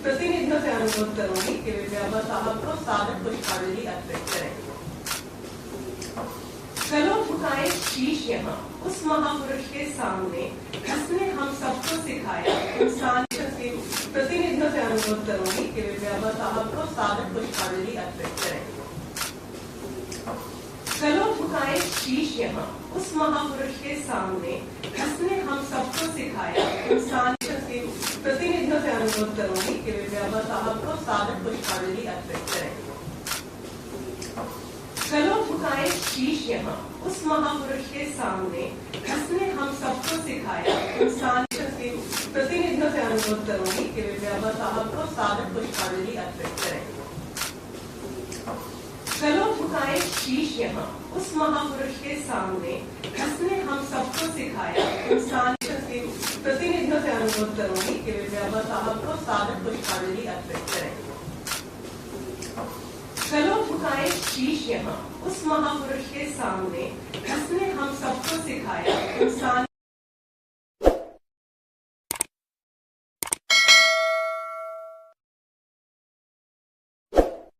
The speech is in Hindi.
प्रतिनिधियों से अनुरोध करूंगी कि वे बाबा साहब को सादर पुष्पांजलि अर्पित करें। चलो उठाए शीश यहाँ उस महापुरुष के सामने जिसने हम सबको सिखाया इंसान के प्रतिनिधियों से अनुरोध करूंगी कि वे बाबा साहब को सादर पुष्पांजलि अर्पित करें। चलो उठाए शीश यहाँ उस महापुरुष के सामने जिसने हम सबको सिखाया इंसान के प्रतिनिधियों से अनुरोध करूंगी कि वे बाबा साहब को सादर पुष्पांजलि अर्पित करें। चलो उठाए शीश यहाँ उस महापुरुष के सामने जिसने हम सबको सिखाया इंसान के प्रतिनिधियों से अनुरोध करूंगी कि वे बाबा साहब को सादर पुष्पांजलि अर्पित करें। चलो उठाए शीश यहाँ उस महापुरुष के सामने जिसने हम सबको सिखाया इंसान के प्रतिनिधियों से अनुरोध करूंगी कि वे बाबा साहब को सादर पुष्पांजलि अर्पित करें। चलो उठाए शीश यहाँ उस महापुरुष के सामने जिसने हम सबको सिखाया इंसान